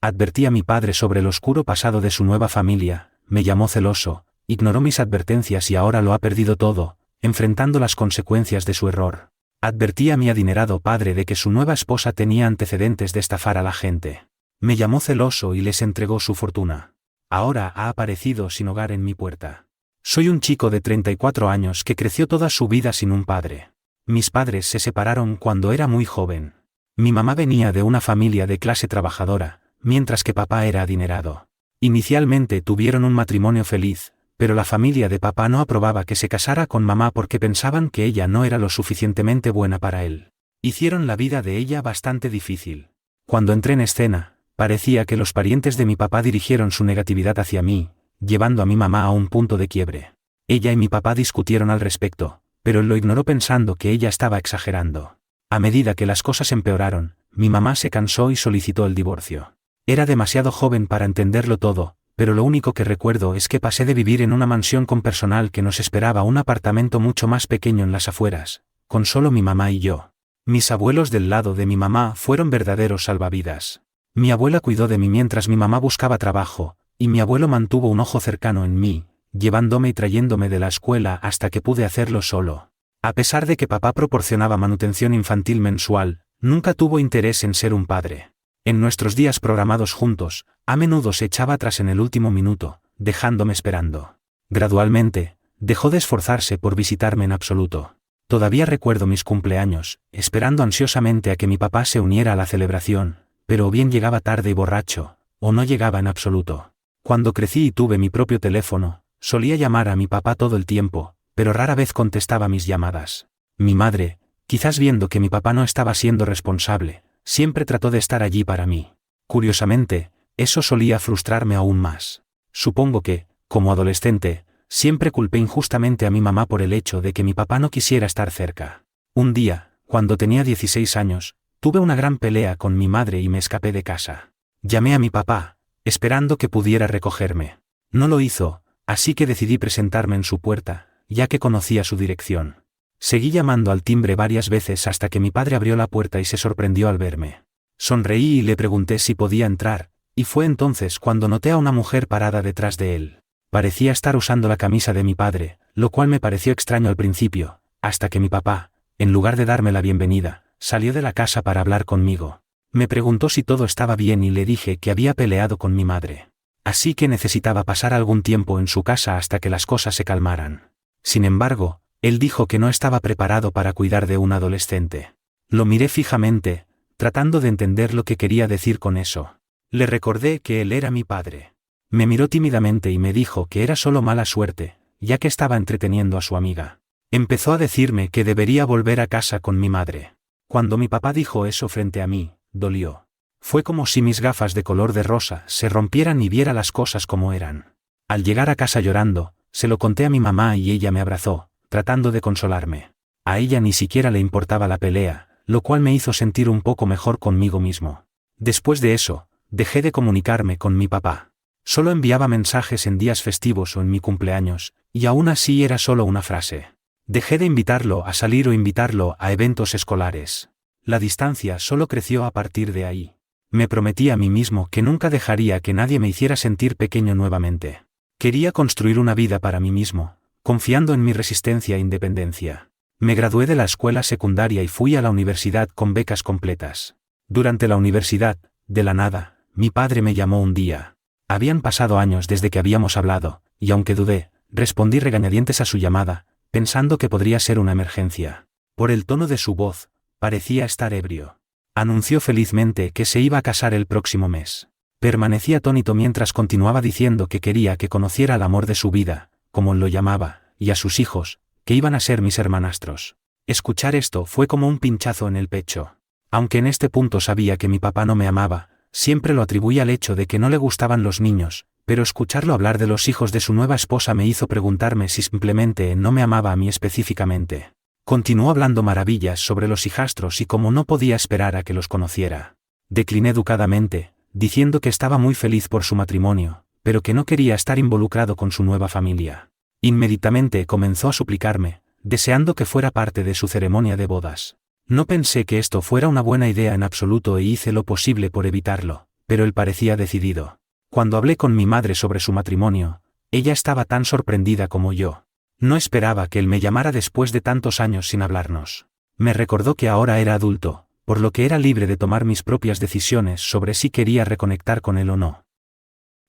Advertí a mi padre sobre el oscuro pasado de su nueva familia, me llamó celoso, ignoró mis advertencias y ahora lo ha perdido todo, enfrentando las consecuencias de su error. Advertí a mi adinerado padre de que su nueva esposa tenía antecedentes de estafar a la gente. Me llamó celoso y les entregó su fortuna. Ahora ha aparecido sin hogar en mi puerta. Soy un chico de 34 años que creció toda su vida sin un padre. Mis padres se separaron cuando era muy joven. Mi mamá venía de una familia de clase trabajadora, mientras que papá era adinerado. Inicialmente tuvieron un matrimonio feliz, pero la familia de papá no aprobaba que se casara con mamá porque pensaban que ella no era lo suficientemente buena para él. Hicieron la vida de ella bastante difícil. Cuando entré en escena, parecía que los parientes de mi papá dirigieron su negatividad hacia mí, llevando a mi mamá a un punto de quiebre. Ella y mi papá discutieron al respecto, pero él lo ignoró pensando que ella estaba exagerando. A medida que las cosas empeoraron, mi mamá se cansó y solicitó el divorcio. Era demasiado joven para entenderlo todo, pero lo único que recuerdo es que pasé de vivir en una mansión con personal que nos esperaba a un apartamento mucho más pequeño en las afueras, con solo mi mamá y yo. Mis abuelos del lado de mi mamá fueron verdaderos salvavidas. Mi abuela cuidó de mí mientras mi mamá buscaba trabajo, y mi abuelo mantuvo un ojo cercano en mí, llevándome y trayéndome de la escuela hasta que pude hacerlo solo. A pesar de que papá proporcionaba manutención infantil mensual, nunca tuvo interés en ser un padre. En nuestros días programados juntos, a menudo se echaba atrás en el último minuto, dejándome esperando. Gradualmente, dejó de esforzarse por visitarme en absoluto. Todavía recuerdo mis cumpleaños, esperando ansiosamente a que mi papá se uniera a la celebración, pero o bien llegaba tarde y borracho, o no llegaba en absoluto. Cuando crecí y tuve mi propio teléfono, solía llamar a mi papá todo el tiempo, pero rara vez contestaba mis llamadas. Mi madre, quizás viendo que mi papá no estaba siendo responsable, siempre trató de estar allí para mí. Curiosamente, eso solía frustrarme aún más. Supongo que, como adolescente, siempre culpé injustamente a mi mamá por el hecho de que mi papá no quisiera estar cerca. Un día, cuando tenía 16 años, tuve una gran pelea con mi madre y me escapé de casa. Llamé a mi papá, esperando que pudiera recogerme. No lo hizo, así que decidí presentarme en su puerta, ya que conocía su dirección. Seguí llamando al timbre varias veces hasta que mi padre abrió la puerta y se sorprendió al verme. Sonreí y le pregunté si podía entrar, y fue entonces cuando noté a una mujer parada detrás de él. Parecía estar usando la camisa de mi padre, lo cual me pareció extraño al principio, hasta que mi papá, en lugar de darme la bienvenida, salió de la casa para hablar conmigo. Me preguntó si todo estaba bien y le dije que había peleado con mi madre. Así que necesitaba pasar algún tiempo en su casa hasta que las cosas se calmaran. Sin embargo, él dijo que no estaba preparado para cuidar de un adolescente. Lo miré fijamente, tratando de entender lo que quería decir con eso. Le recordé que él era mi padre. Me miró tímidamente y me dijo que era solo mala suerte, ya que estaba entreteniendo a su amiga. Empezó a decirme que debería volver a casa con mi madre. Cuando mi papá dijo eso frente a mí, dolió. Fue como si mis gafas de color de rosa se rompieran y viera las cosas como eran. Al llegar a casa llorando, se lo conté a mi mamá y ella me abrazó, tratando de consolarme. A ella ni siquiera le importaba la pelea, lo cual me hizo sentir un poco mejor conmigo mismo. Después de eso, dejé de comunicarme con mi papá. Solo enviaba mensajes en días festivos o en mi cumpleaños, y aún así era solo una frase. Dejé de invitarlo a salir o invitarlo a eventos escolares. La distancia solo creció a partir de ahí. Me prometí a mí mismo que nunca dejaría que nadie me hiciera sentir pequeño nuevamente. Quería construir una vida para mí mismo, confiando en mi resistencia e independencia. Me gradué de la escuela secundaria y fui a la universidad con becas completas. Durante la universidad, de la nada, mi padre me llamó un día. Habían pasado años desde que habíamos hablado, y aunque dudé, respondí regañadientes a su llamada, pensando que podría ser una emergencia. Por el tono de su voz, parecía estar ebrio. Anunció felizmente que se iba a casar el próximo mes. Permanecí atónito mientras continuaba diciendo que quería que conociera al amor de su vida, como él lo llamaba, y a sus hijos, que iban a ser mis hermanastros. Escuchar esto fue como un pinchazo en el pecho. Aunque en este punto sabía que mi papá no me amaba, siempre lo atribuía al hecho de que no le gustaban los niños, pero escucharlo hablar de los hijos de su nueva esposa me hizo preguntarme si simplemente no me amaba a mí específicamente. Continuó hablando maravillas sobre los hijastros y cómo no podía esperar a que los conociera. Decliné educadamente, diciendo que estaba muy feliz por su matrimonio, pero que no quería estar involucrado con su nueva familia. Inmediatamente comenzó a suplicarme, deseando que fuera parte de su ceremonia de bodas. No pensé que esto fuera una buena idea en absoluto e hice lo posible por evitarlo, pero él parecía decidido. Cuando hablé con mi madre sobre su matrimonio, ella estaba tan sorprendida como yo. No esperaba que él me llamara después de tantos años sin hablarnos. Me recordó que ahora era adulto, por lo que era libre de tomar mis propias decisiones sobre si quería reconectar con él o no.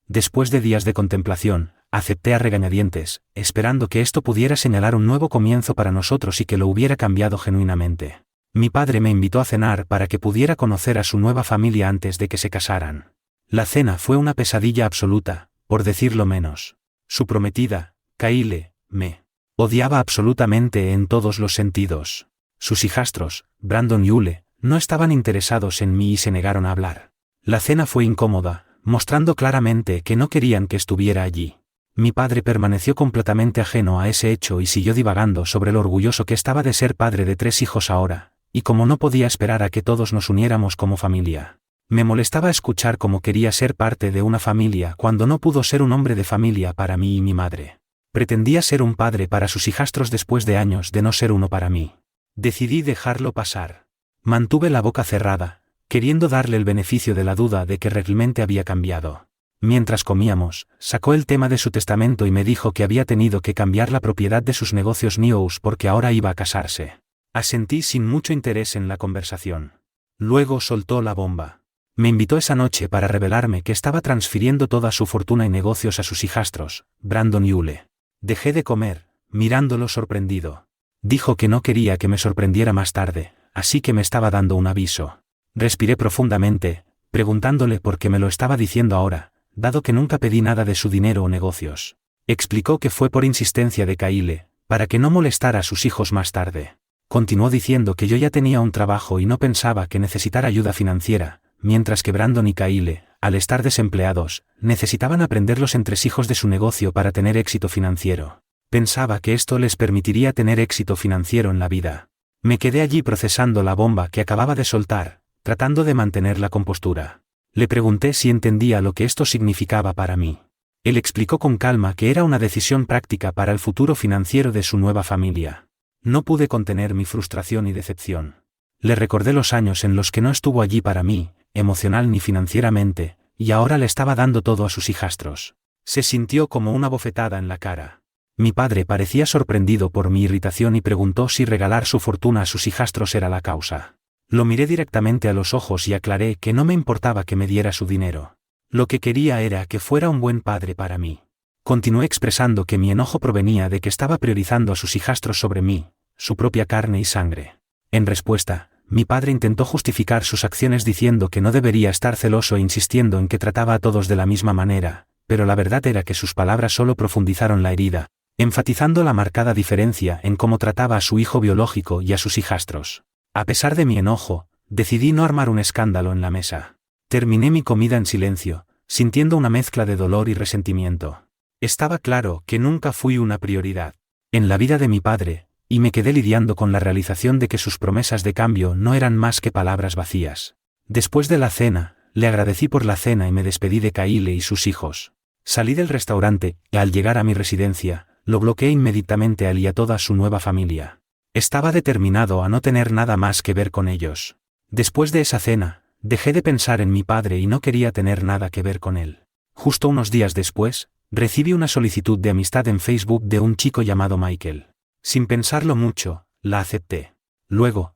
Después de días de contemplación, acepté a regañadientes, esperando que esto pudiera señalar un nuevo comienzo para nosotros y que lo hubiera cambiado genuinamente. Mi padre me invitó a cenar para que pudiera conocer a su nueva familia antes de que se casaran. La cena fue una pesadilla absoluta, por decirlo menos. Su prometida, Kyle, me odiaba absolutamente en todos los sentidos. Sus hijastros, Brandon y Ule, no estaban interesados en mí y se negaron a hablar. La cena fue incómoda, mostrando claramente que no querían que estuviera allí. Mi padre permaneció completamente ajeno a ese hecho y siguió divagando sobre lo orgulloso que estaba de ser padre de 3 hijos ahora, y cómo no podía esperar a que todos nos uniéramos como familia. Me molestaba escuchar cómo quería ser parte de una familia cuando no pudo ser un hombre de familia para mí y mi madre. Pretendía ser un padre para sus hijastros después de años de no ser uno para mí. Decidí dejarlo pasar. Mantuve la boca cerrada, queriendo darle el beneficio de la duda de que realmente había cambiado. Mientras comíamos, sacó el tema de su testamento y me dijo que había tenido que cambiar la propiedad de sus negocios News porque ahora iba a casarse. Asentí sin mucho interés en la conversación. Luego soltó la bomba. Me invitó esa noche para revelarme que estaba transfiriendo toda su fortuna y negocios a sus hijastros, Brandon y Ule. Dejé de comer, mirándolo sorprendido. Dijo que no quería que me sorprendiera más tarde, así que me estaba dando un aviso. Respiré profundamente, preguntándole por qué me lo estaba diciendo ahora, dado que nunca pedí nada de su dinero o negocios. Explicó que fue por insistencia de Kyle, para que no molestara a sus hijos más tarde. Continuó diciendo que yo ya tenía un trabajo y no pensaba que necesitara ayuda financiera, mientras que Brandon y Kyle, al estar desempleados, necesitaban aprender los entresijos de su negocio para tener éxito financiero. Pensaba que esto les permitiría tener éxito financiero en la vida. Me quedé allí procesando la bomba que acababa de soltar, tratando de mantener la compostura. Le pregunté si entendía lo que esto significaba para mí. Él explicó con calma que era una decisión práctica para el futuro financiero de su nueva familia. No pude contener mi frustración y decepción. Le recordé los años en los que no estuvo allí para mí, emocional ni financieramente, y ahora le estaba dando todo a sus hijastros. Se sintió como una bofetada en la cara. Mi padre parecía sorprendido por mi irritación y preguntó si regalar su fortuna a sus hijastros era la causa. Lo miré directamente a los ojos y aclaré que no me importaba que me diera su dinero. Lo que quería era que fuera un buen padre para mí. Continué expresando que mi enojo provenía de que estaba priorizando a sus hijastros sobre mí, su propia carne y sangre. En respuesta, mi padre intentó justificar sus acciones diciendo que no debería estar celoso e insistiendo en que trataba a todos de la misma manera, pero la verdad era que sus palabras solo profundizaron la herida, enfatizando la marcada diferencia en cómo trataba a su hijo biológico y a sus hijastros. A pesar de mi enojo, decidí no armar un escándalo en la mesa. Terminé mi comida en silencio, sintiendo una mezcla de dolor y resentimiento. Estaba claro que nunca fui una prioridad en la vida de mi padre, y me quedé lidiando con la realización de que sus promesas de cambio no eran más que palabras vacías. Después de la cena, le agradecí por la cena y me despedí de Kyle y sus hijos. Salí del restaurante, y al llegar a mi residencia, lo bloqueé inmediatamente a él y a toda su nueva familia. Estaba determinado a no tener nada más que ver con ellos. Después de esa cena, dejé de pensar en mi padre y no quería tener nada que ver con él. Justo unos días después, recibí una solicitud de amistad en Facebook de un chico llamado Michael. Sin pensarlo mucho, la acepté. Luego,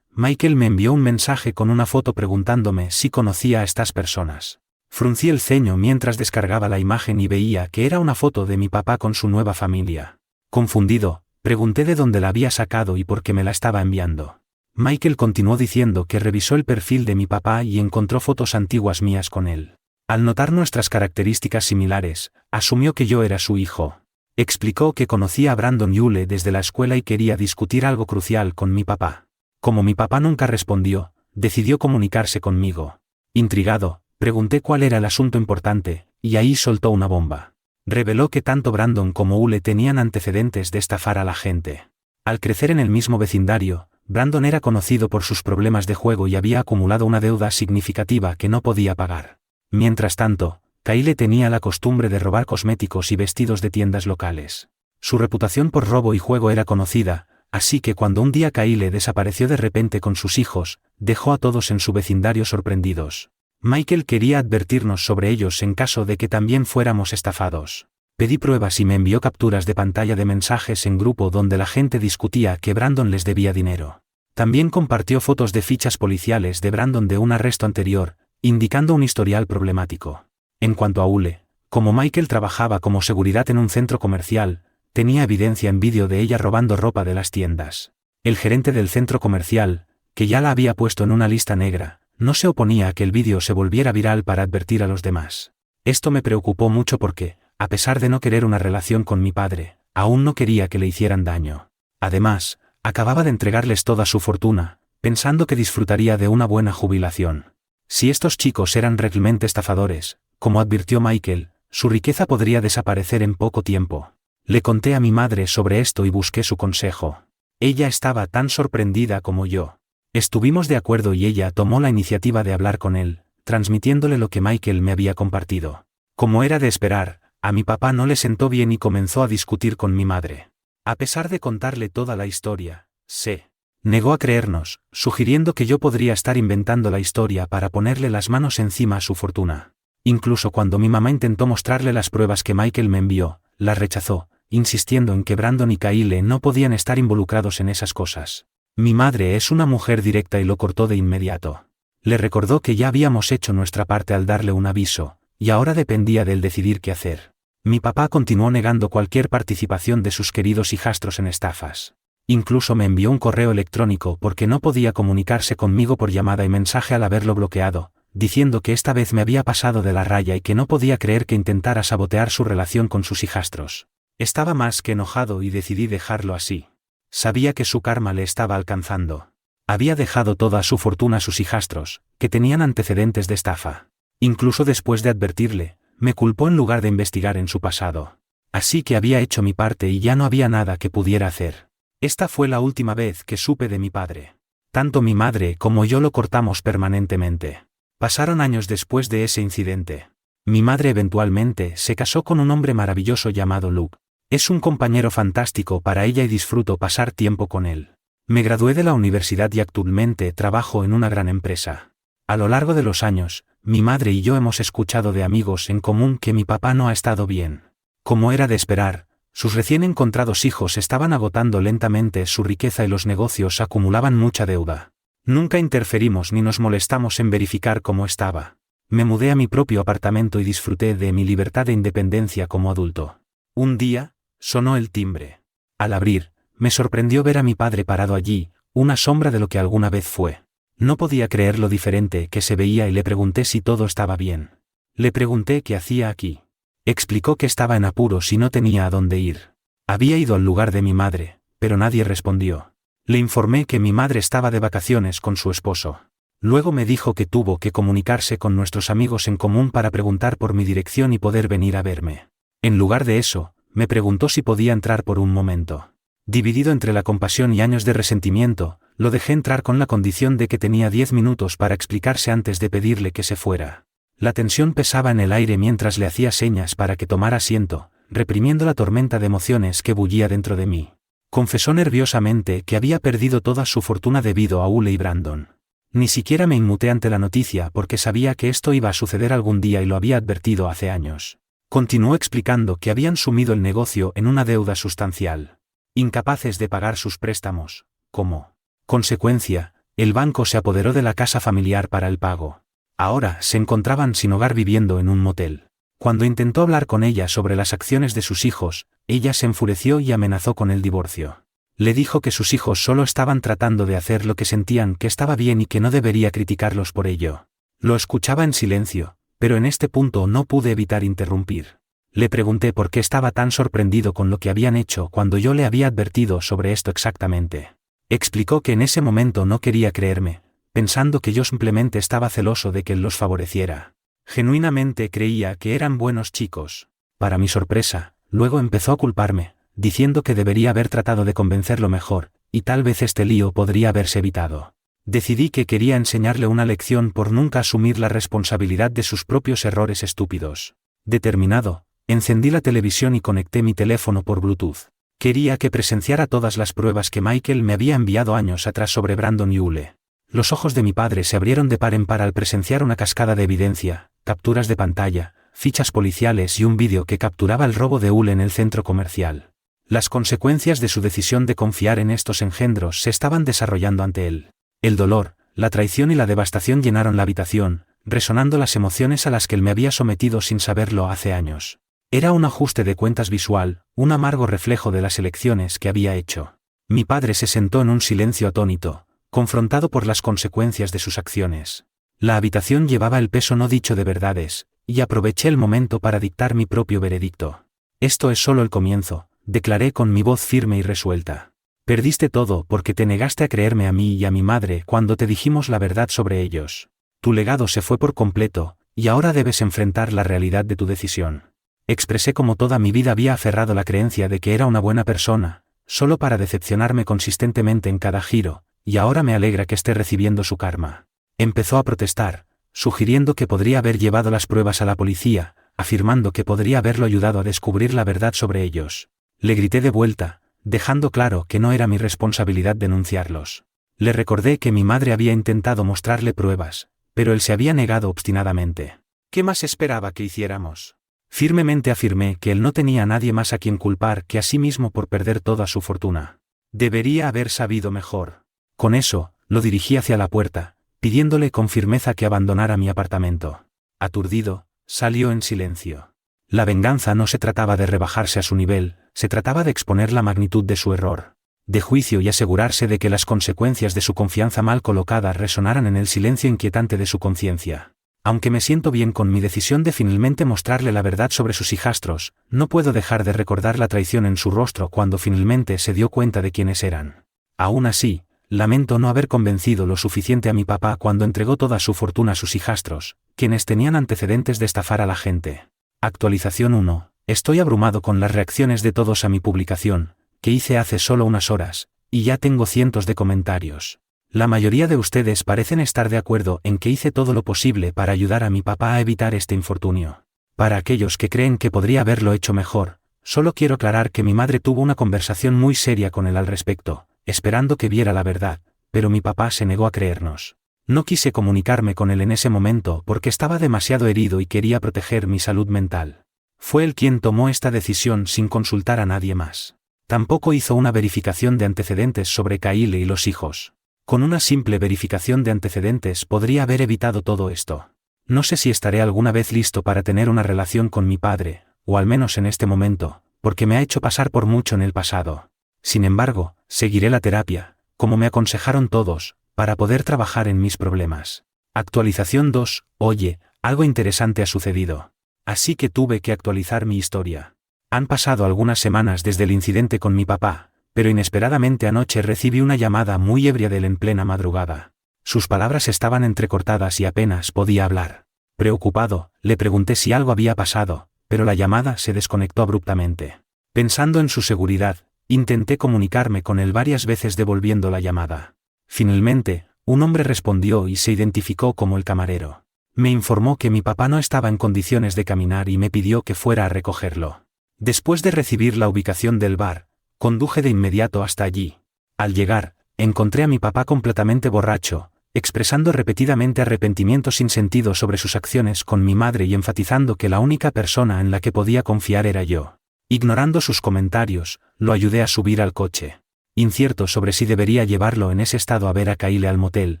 Michael me envió un mensaje con una foto preguntándome si conocía a estas personas. Fruncí el ceño mientras descargaba la imagen y veía que era una foto de mi papá con su nueva familia. Confundido, pregunté de dónde la había sacado y por qué me la estaba enviando. Michael continuó diciendo que revisó el perfil de mi papá y encontró fotos antiguas mías con él. Al notar nuestras características similares, asumió que yo era su hijo. Explicó que conocía a Brandon y Ule desde la escuela y quería discutir algo crucial con mi papá. Como mi papá nunca respondió, decidió comunicarse conmigo. Intrigado, pregunté cuál era el asunto importante, y ahí soltó una bomba. Reveló que tanto Brandon como Ule tenían antecedentes de estafar a la gente. Al crecer en el mismo vecindario, Brandon era conocido por sus problemas de juego y había acumulado una deuda significativa que no podía pagar. Mientras tanto, Kyle tenía la costumbre de robar cosméticos y vestidos de tiendas locales. Su reputación por robo y juego era conocida, así que cuando un día Kyle desapareció de repente con sus hijos, dejó a todos en su vecindario sorprendidos. Michael quería advertirnos sobre ellos en caso de que también fuéramos estafados. Pedí pruebas y me envió capturas de pantalla de mensajes en grupo donde la gente discutía que Brandon les debía dinero. También compartió fotos de fichas policiales de Brandon de un arresto anterior, indicando un historial problemático. En cuanto a Ule, como Michael trabajaba como seguridad en un centro comercial, tenía evidencia en vídeo de ella robando ropa de las tiendas. El gerente del centro comercial, que ya la había puesto en una lista negra, no se oponía a que el vídeo se volviera viral para advertir a los demás. Esto me preocupó mucho porque, a pesar de no querer una relación con mi padre, aún no quería que le hicieran daño. Además, acababa de entregarles toda su fortuna, pensando que disfrutaría de una buena jubilación. Si estos chicos eran realmente estafadores, como advirtió Michael, su riqueza podría desaparecer en poco tiempo. Le conté a mi madre sobre esto y busqué su consejo. Ella estaba tan sorprendida como yo. Estuvimos de acuerdo y ella tomó la iniciativa de hablar con él, transmitiéndole lo que Michael me había compartido. Como era de esperar, a mi papá no le sentó bien y comenzó a discutir con mi madre. A pesar de contarle toda la historia, se negó a creernos, sugiriendo que yo podría estar inventando la historia para ponerle las manos encima a su fortuna. Incluso cuando mi mamá intentó mostrarle las pruebas que Michael me envió, las rechazó, insistiendo en que Brandon y Kyle no podían estar involucrados en esas cosas. Mi madre es una mujer directa y lo cortó de inmediato. Le recordó que ya habíamos hecho nuestra parte al darle un aviso, y ahora dependía de él decidir qué hacer. Mi papá continuó negando cualquier participación de sus queridos hijastros en estafas. Incluso me envió un correo electrónico porque no podía comunicarse conmigo por llamada y mensaje al haberlo bloqueado, diciendo que esta vez me había pasado de la raya y que no podía creer que intentara sabotear su relación con sus hijastros. Estaba más que enojado y decidí dejarlo así. Sabía que su karma le estaba alcanzando. Había dejado toda su fortuna a sus hijastros, que tenían antecedentes de estafa. Incluso después de advertirle, me culpó en lugar de investigar en su pasado. Así que había hecho mi parte y ya no había nada que pudiera hacer. Esta fue la última vez que supe de mi padre. Tanto mi madre como yo lo cortamos permanentemente. Pasaron años después de ese incidente. Mi madre eventualmente se casó con un hombre maravilloso llamado Luke. Es un compañero fantástico para ella y disfruto pasar tiempo con él. Me gradué de la universidad y actualmente trabajo en una gran empresa. A lo largo de los años, mi madre y yo hemos escuchado de amigos en común que mi papá no ha estado bien. Como era de esperar, sus recién encontrados hijos estaban agotando lentamente su riqueza y los negocios acumulaban mucha deuda. Nunca interferimos ni nos molestamos en verificar cómo estaba. Me mudé a mi propio apartamento y disfruté de mi libertad e independencia como adulto. Un día, sonó el timbre. Al abrir, me sorprendió ver a mi padre parado allí, una sombra de lo que alguna vez fue. No podía creer lo diferente que se veía y le pregunté si todo estaba bien. Le pregunté qué hacía aquí. Explicó que estaba en apuros y no tenía a dónde ir. Había ido al lugar de mi madre, pero nadie respondió. Le informé que mi madre estaba de vacaciones con su esposo. Luego me dijo que tuvo que comunicarse con nuestros amigos en común para preguntar por mi dirección y poder venir a verme. En lugar de eso, me preguntó si podía entrar por un momento. Dividido entre la compasión y años de resentimiento, lo dejé entrar con la condición de que tenía 10 minutos para explicarse antes de pedirle que se fuera. La tensión pesaba en el aire mientras le hacía señas para que tomara asiento, reprimiendo la tormenta de emociones que bullía dentro de mí. Confesó nerviosamente que había perdido toda su fortuna debido a Ule y Brandon. Ni siquiera me inmuté ante la noticia porque sabía que esto iba a suceder algún día y lo había advertido hace años. Continuó explicando que habían sumido el negocio en una deuda sustancial. Incapaces de pagar sus préstamos, como consecuencia, el banco se apoderó de la casa familiar para el pago. Ahora se encontraban sin hogar viviendo en un motel. Cuando intentó hablar con ella sobre las acciones de sus hijos, ella se enfureció y amenazó con el divorcio. Le dijo que sus hijos solo estaban tratando de hacer lo que sentían que estaba bien y que no debería criticarlos por ello. Lo escuchaba en silencio, pero en este punto no pude evitar interrumpir. Le pregunté por qué estaba tan sorprendido con lo que habían hecho cuando yo le había advertido sobre esto exactamente. Explicó que en ese momento no quería creerme, pensando que yo simplemente estaba celoso de que él los favoreciera. Genuinamente creía que eran buenos chicos. Para mi sorpresa, luego empezó a culparme, diciendo que debería haber tratado de convencerlo mejor, y tal vez este lío podría haberse evitado. Decidí que quería enseñarle una lección por nunca asumir la responsabilidad de sus propios errores estúpidos. Determinado, encendí la televisión y conecté mi teléfono por Bluetooth. Quería que presenciara todas las pruebas que Michael me había enviado años atrás sobre Brandon y Ule. Los ojos de mi padre se abrieron de par en par al presenciar una cascada de evidencia, capturas de pantalla, fichas policiales y un vídeo que capturaba el robo de Hull en el centro comercial. Las consecuencias de su decisión de confiar en estos engendros se estaban desarrollando ante él. El dolor, la traición y la devastación llenaron la habitación, resonando las emociones a las que él me había sometido sin saberlo hace años. Era un ajuste de cuentas visual, un amargo reflejo de las elecciones que había hecho. Mi padre se sentó en un silencio atónito, confrontado por las consecuencias de sus acciones. La habitación llevaba el peso no dicho de verdades, y aproveché el momento para dictar mi propio veredicto. Esto es solo el comienzo, declaré con mi voz firme y resuelta. Perdiste todo porque te negaste a creerme a mí y a mi madre cuando te dijimos la verdad sobre ellos. Tu legado se fue por completo, y ahora debes enfrentar la realidad de tu decisión. Expresé como toda mi vida había aferrado la creencia de que era una buena persona, solo para decepcionarme consistentemente en cada giro, y ahora me alegra que esté recibiendo su karma. Empezó a protestar, sugiriendo que podría haber llevado las pruebas a la policía, afirmando que podría haberlo ayudado a descubrir la verdad sobre ellos. Le grité de vuelta, dejando claro que no era mi responsabilidad denunciarlos. Le recordé que mi madre había intentado mostrarle pruebas, pero él se había negado obstinadamente. ¿Qué más esperaba que hiciéramos? Firmemente afirmé que él no tenía a nadie más a quien culpar que a sí mismo por perder toda su fortuna. Debería haber sabido mejor. Con eso, lo dirigí hacia la puerta, pidiéndole con firmeza que abandonara mi apartamento. Aturdido, salió en silencio. La venganza no se trataba de rebajarse a su nivel, se trataba de exponer la magnitud de su error, de juicio y asegurarse de que las consecuencias de su confianza mal colocada resonaran en el silencio inquietante de su conciencia. Aunque me siento bien con mi decisión de finalmente mostrarle la verdad sobre sus hijastros, no puedo dejar de recordar la traición en su rostro cuando finalmente se dio cuenta de quiénes eran. Aún así, lamento no haber convencido lo suficiente a mi papá cuando entregó toda su fortuna a sus hijastros, quienes tenían antecedentes de estafar a la gente. Actualización 1. Estoy abrumado con las reacciones de todos a mi publicación, que hice hace solo unas horas, y ya tengo cientos de comentarios. La mayoría de ustedes parecen estar de acuerdo en que hice todo lo posible para ayudar a mi papá a evitar este infortunio. Para aquellos que creen que podría haberlo hecho mejor, solo quiero aclarar que mi madre tuvo una conversación muy seria con él al respecto, esperando que viera la verdad, pero mi papá se negó a creernos. No quise comunicarme con él en ese momento porque estaba demasiado herido y quería proteger mi salud mental. Fue él quien tomó esta decisión sin consultar a nadie más. Tampoco hizo una verificación de antecedentes sobre Kyle y los hijos. Con una simple verificación de antecedentes podría haber evitado todo esto. No sé si estaré alguna vez listo para tener una relación con mi padre, o al menos en este momento, porque me ha hecho pasar por mucho en el pasado. Sin embargo, seguiré la terapia, como me aconsejaron todos, para poder trabajar en mis problemas. Actualización 2. Oye, algo interesante ha sucedido. Así que tuve que actualizar mi historia. Han pasado algunas semanas desde el incidente con mi papá, pero inesperadamente anoche recibí una llamada muy ebria de él en plena madrugada. Sus palabras estaban entrecortadas y apenas podía hablar. Preocupado, le pregunté si algo había pasado, pero la llamada se desconectó abruptamente. Pensando en su seguridad, intenté comunicarme con él varias veces devolviendo la llamada. Finalmente, un hombre respondió y se identificó como el camarero. Me informó que mi papá no estaba en condiciones de caminar y me pidió que fuera a recogerlo. Después de recibir la ubicación del bar, conduje de inmediato hasta allí. Al llegar, encontré a mi papá completamente borracho, expresando repetidamente arrepentimiento sin sentido sobre sus acciones con mi madre y enfatizando que la única persona en la que podía confiar era yo. Ignorando sus comentarios, lo ayudé a subir al coche. Incierto sobre si debería llevarlo en ese estado a ver a Kyle al motel,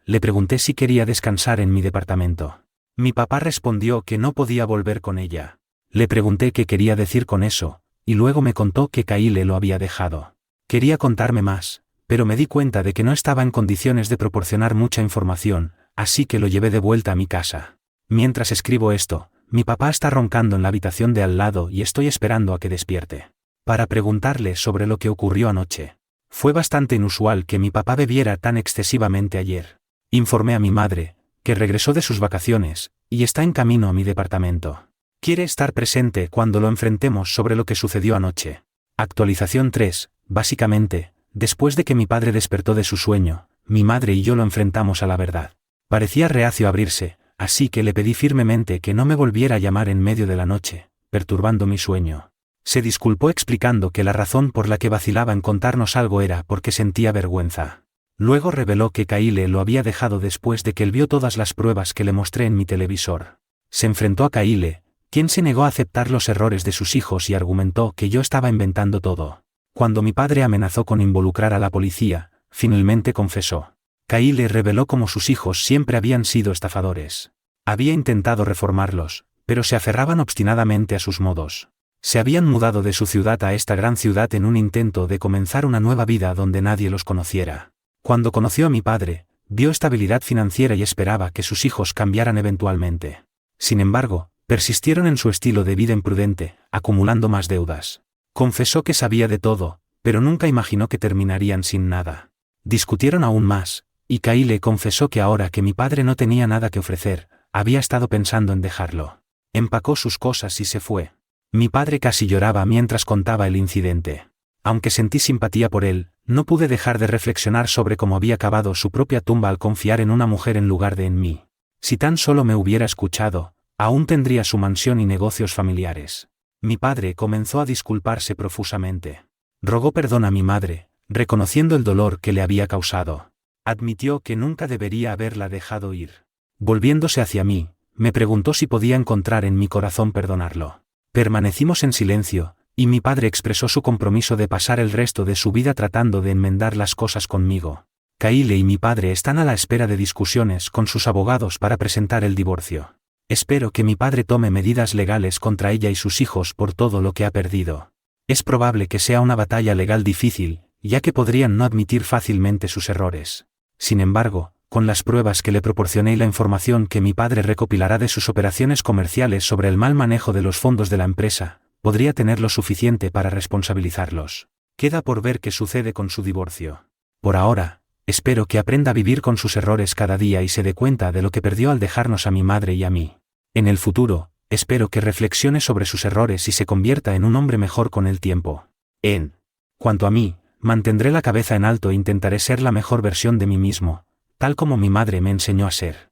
le pregunté si quería descansar en mi departamento. Mi papá respondió que no podía volver con ella. Le pregunté qué quería decir con eso, y luego me contó que Kyle lo había dejado. Quería contarme más, pero me di cuenta de que no estaba en condiciones de proporcionar mucha información, así que lo llevé de vuelta a mi casa. Mientras escribo esto, mi papá está roncando en la habitación de al lado y estoy esperando a que despierte, para preguntarle sobre lo que ocurrió anoche. Fue bastante inusual que mi papá bebiera tan excesivamente ayer. Informé a mi madre, que regresó de sus vacaciones, y está en camino a mi departamento. Quiere estar presente cuando lo enfrentemos sobre lo que sucedió anoche. Actualización 3. Básicamente, después de que mi padre despertó de su sueño, mi madre y yo lo enfrentamos a la verdad. Parecía reacio a abrirse, así que le pedí firmemente que no me volviera a llamar en medio de la noche, perturbando mi sueño. Se disculpó explicando que la razón por la que vacilaba en contarnos algo era porque sentía vergüenza. Luego reveló que Kyle lo había dejado después de que él vio todas las pruebas que le mostré en mi televisor. Se enfrentó a Kyle, quien se negó a aceptar los errores de sus hijos y argumentó que yo estaba inventando todo. Cuando mi padre amenazó con involucrar a la policía, finalmente confesó. Kyle reveló cómo sus hijos siempre habían sido estafadores. Había intentado reformarlos, pero se aferraban obstinadamente a sus modos. Se habían mudado de su ciudad a esta gran ciudad en un intento de comenzar una nueva vida donde nadie los conociera. Cuando conoció a mi padre, vio estabilidad financiera y esperaba que sus hijos cambiaran eventualmente. Sin embargo, persistieron en su estilo de vida imprudente, acumulando más deudas. Confesó que sabía de todo, pero nunca imaginó que terminarían sin nada. Discutieron aún más, y Kyle confesó que ahora que mi padre no tenía nada que ofrecer, había estado pensando en dejarlo. Empacó sus cosas y se fue. Mi padre casi lloraba mientras contaba el incidente. Aunque sentí simpatía por él, no pude dejar de reflexionar sobre cómo había cavado su propia tumba al confiar en una mujer en lugar de en mí. Si tan solo me hubiera escuchado, aún tendría su mansión y negocios familiares. Mi padre comenzó a disculparse profusamente. Rogó perdón a mi madre, reconociendo el dolor que le había causado. Admitió que nunca debería haberla dejado ir. Volviéndose hacia mí, me preguntó si podía encontrar en mi corazón perdonarlo. Permanecimos en silencio, y mi padre expresó su compromiso de pasar el resto de su vida tratando de enmendar las cosas conmigo. Kyle y mi padre están a la espera de discusiones con sus abogados para presentar el divorcio. Espero que mi padre tome medidas legales contra ella y sus hijos por todo lo que ha perdido. Es probable que sea una batalla legal difícil, ya que podrían no admitir fácilmente sus errores. Sin embargo, con las pruebas que le proporcioné y la información que mi padre recopilará de sus operaciones comerciales sobre el mal manejo de los fondos de la empresa, podría tener lo suficiente para responsabilizarlos. Queda por ver qué sucede con su divorcio. Por ahora, espero que aprenda a vivir con sus errores cada día y se dé cuenta de lo que perdió al dejarnos a mi madre y a mí. En el futuro, espero que reflexione sobre sus errores y se convierta en un hombre mejor con el tiempo. En cuanto a mí, mantendré la cabeza en alto e intentaré ser la mejor versión de mí mismo, tal como mi madre me enseñó a ser.